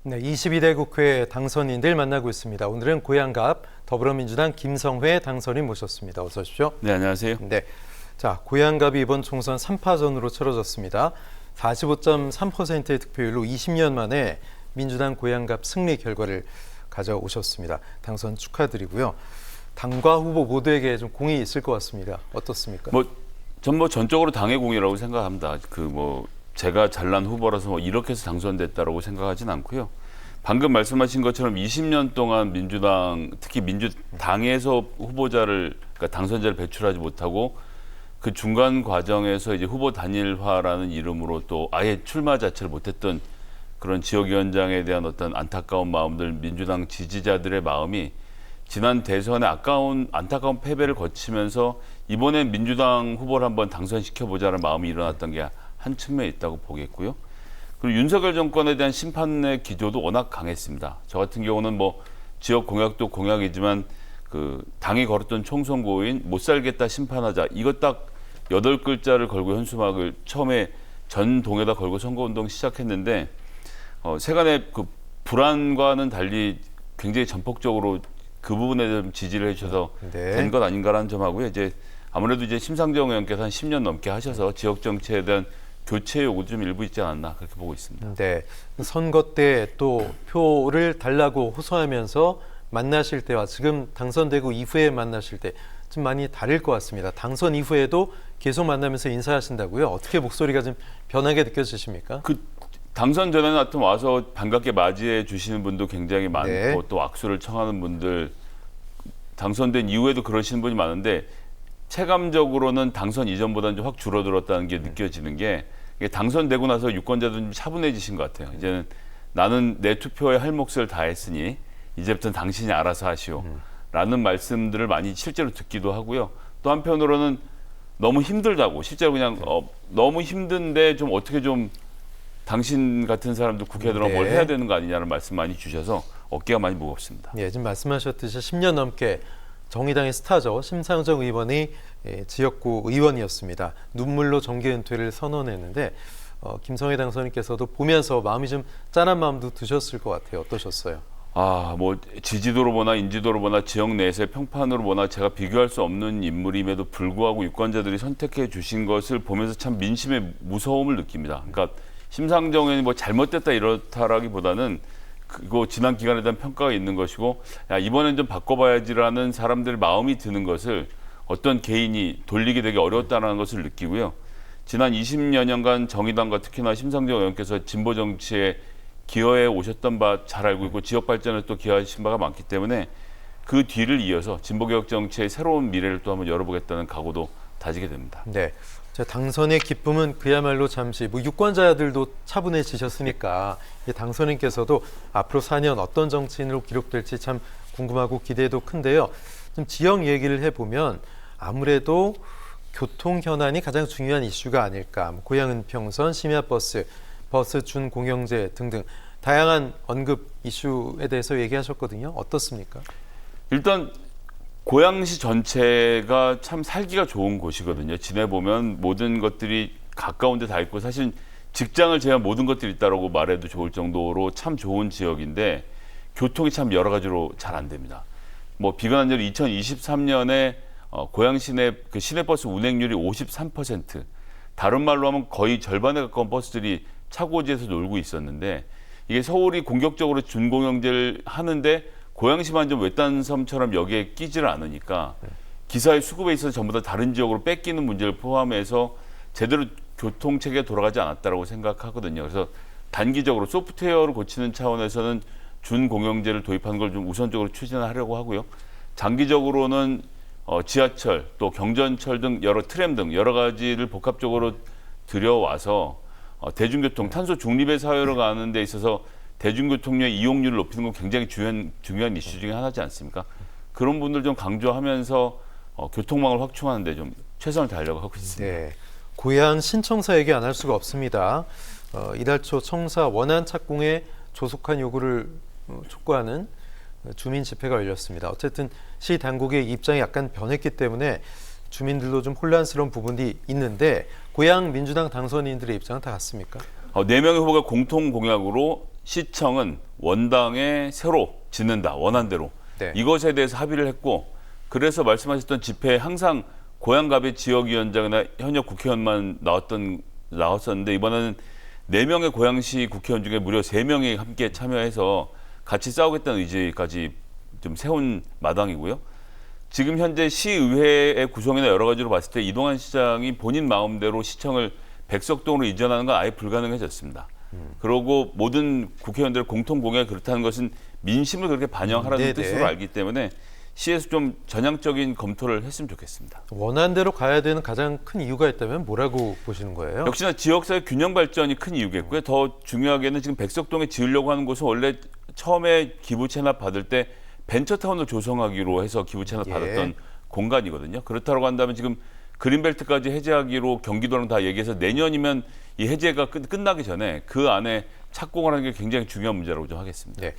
네, 22대 국회 당선인들 만나고 있습니다. 오늘은 고양갑 더불어민주당 김성회 당선인 모셨습니다. 어서 오십시오. 네, 안녕하세요. 네, 자 고양갑이 이번 총선 3파전으로 치러졌습니다. 45.3%의 득표율로 20년 만에 민주당 고양갑 승리 결과를 가져오셨습니다. 당선 축하드리고요. 당과 후보 모두에게 좀 공이 있을 것 같습니다. 어떻습니까? 전 전적으로 당의 공이라고 생각합니다. 제가 잘난 후보라서 이렇게 해서 당선됐다라고 생각하진 않고요. 방금 말씀하신 것처럼 20년 동안 민주당, 특히 민주당에서 그러니까 당선자를 배출하지 못하고 그 중간 과정에서 이제 후보 단일화라는 이름으로 또 아예 출마 자체를 못했던 그런 지역위원장에 대한 어떤 안타까운 마음들, 민주당 지지자들의 마음이 지난 대선에 안타까운 패배를 거치면서 이번엔 민주당 후보를 한번 당선시켜보자는 마음이 일어났던 게 한 측면에 있다고 보겠고요. 그리고 윤석열 정권에 대한 심판의 기조도 워낙 강했습니다. 저 같은 경우는 지역 공약도 공약이지만 당이 걸었던 총선고인 못 살겠다 심판하자 이거 딱 8글자를 걸고 현수막을 처음에 전 동에다 걸고 선거운동 시작했는데 세간의 불안과는 달리 굉장히 전폭적으로 그 부분에 대한 지지를 해주셔서 된 것 아닌가라는 점하고요. 이제 아무래도 이제 심상정 의원께서 한 10년 넘게 하셔서 지역 정치에 대한 교체 요구도 좀 일부 있지 않았나 그렇게 보고 있습니다. 네, 선거 때 또 표를 달라고 호소하면서 만나실 때와 지금 당선되고 이후에 만나실 때 좀 많이 다를 것 같습니다. 당선 이후에도 계속 만나면서 인사하신다고요? 어떻게 목소리가 좀 변하게 느껴지십니까? 당선 전에는 하여튼 와서 반갑게 맞이해 주시는 분도 굉장히 많고 네. 또 악수를 청하는 분들 당선된 이후에도 그러시는 분이 많은데 체감적으로는 당선 이전보다는 좀 확 줄어들었다는 게 느껴지는 게 이게 당선되고 나서 유권자도 좀 차분해지신 것 같아요. 이제는 나는 내 투표에 할 몫을 다 했으니 이제부터는 당신이 알아서 하시오 라는 말씀들을 많이 실제로 듣기도 하고요. 또 한편으로는 너무 힘들다고 실제로 그냥 너무 힘든데 좀 어떻게 좀 당신 같은 사람도 국회에 들어가 뭘 해야 되는 거 아니냐는 말씀 많이 주셔서 어깨가 많이 무겁습니다. 예, 지금 말씀하셨듯이 10년 넘게 정의당의 스타죠. 심상정 의원이 지역구 의원이었습니다. 눈물로 정계 은퇴를 선언했는데 김성회 당선인께서도 보면서 마음이 좀 짠한 마음도 드셨을 것 같아요. 어떠셨어요? 지지도로 보나 인지도로 보나 지역 내에서의 평판으로 보나 제가 비교할 수 없는 인물임에도 불구하고 유권자들이 선택해 주신 것을 보면서 참 민심의 무서움을 느낍니다. 그러니까 심상정 의원이 잘못됐다 이렇다라기보다는 지난 기간에 대한 평가가 있는 것이고 이번엔 좀 바꿔봐야지라는 사람들의 마음이 드는 것을 어떤 개인이 돌리게 되게 어려웠다는 것을 느끼고요. 지난 20여 년간 정의당과 특히나 심상정 의원께서 진보 정치에 기여해 오셨던 바 잘 알고 있고 지역 발전에 또 기여하신 바가 많기 때문에 그 뒤를 이어서 진보개혁 정치의 새로운 미래를 또 한번 열어보겠다는 각오도 다지게 됩니다. 네, 당선의 기쁨은 그야말로 잠시 유권자들도 차분해지셨으니까 당선인께서도 앞으로 4년 어떤 정치인으로 기록될지 참 궁금하고 기대도 큰데요. 좀 지역 얘기를 해보면 아무래도 교통 현안이 가장 중요한 이슈가 아닐까. 고양은평선, 심야버스, 버스 준공영제 등등 다양한 언급 이슈에 대해서 얘기하셨거든요. 어떻습니까? 일단 고양시 전체가 참 살기가 좋은 곳이거든요. 지내보면 모든 것들이 가까운 데 다 있고 사실 직장을 제외한 모든 것들이 있다고 말해도 좋을 정도로 참 좋은 지역인데 교통이 참 여러 가지로 잘 안 됩니다. 비근한 예로 2023년에 고양 시내 시내버스 운행률이 53%, 다른 말로 하면 거의 절반에 가까운 버스들이 차고지에서 놀고 있었는데 이게 서울이 공격적으로 준공영제를 하는데 고양시만 좀 외딴 섬처럼 여기에 끼지를 않으니까 기사의 수급에 있어서 전부 다 다른 지역으로 뺏기는 문제를 포함해서 제대로 교통체계가 돌아가지 않았다고 생각하거든요. 그래서 단기적으로 소프트웨어를 고치는 차원에서는 준공영제를 도입하는 걸 좀 우선적으로 추진하려고 하고요. 장기적으로는 지하철 또 경전철 등 트램 등 여러 가지를 복합적으로 들여와서 대중교통 탄소 중립의 사회로 가는 데 있어서 대중교통료의 이용률을 높이는 건 굉장히 중요한 이슈 중에 하나지 않습니까? 그런 분들 좀 강조하면서 교통망을 확충하는 데 좀 최선을 다하려고 하고 있습니다. 네, 고양 신청사 얘기 안 할 수가 없습니다. 이달 초 청사 원안 착공에 조속한 요구를 촉구하는 주민 집회가 열렸습니다. 어쨌든 시 당국의 입장이 약간 변했기 때문에 주민들도 좀 혼란스러운 부분이 있는데 고양 민주당 당선인들의 입장은 다 같습니까? 4명의 후보가 공통 공약으로 시청은 원당에 새로 짓는다. 원안대로. 네. 이것에 대해서 합의를 했고 그래서 말씀하셨던 집회에 항상 고양갑의 지역위원장이나 현역 국회의원만 나왔었는데 이번에는 4명의 고양시 국회의원 중에 무려 3명이 함께 참여해서 같이 싸우겠다는 의지까지 좀 세운 마당이고요. 지금 현재 시의회의 구성이나 여러 가지로 봤을 때 이동환 시장이 본인 마음대로 시청을 백석동으로 이전하는 건 아예 불가능해졌습니다. 그러고 모든 국회의원들 공통 공약이 그렇다는 것은 민심을 그렇게 반영하라는 네네. 뜻으로 알기 때문에 시에서 좀 전향적인 검토를 했으면 좋겠습니다. 원안대로 가야 되는 가장 큰 이유가 있다면 뭐라고 보시는 거예요? 역시나 지역사회 균형 발전이 큰 이유겠고요. 더 중요하게는 지금 백석동에 지으려고 하는 곳은 원래 처음에 기부 체납 받을 때 벤처타운을 조성하기로 해서 기부 체납 예. 받았던 공간이거든요. 그렇다고 한다면 지금 그린벨트까지 해제하기로 경기도랑 다 얘기해서 내년이면 이 해제가 끝나기 전에 그 안에 착공을 하는 게 굉장히 중요한 문제라고 좀 하겠습니다. 네.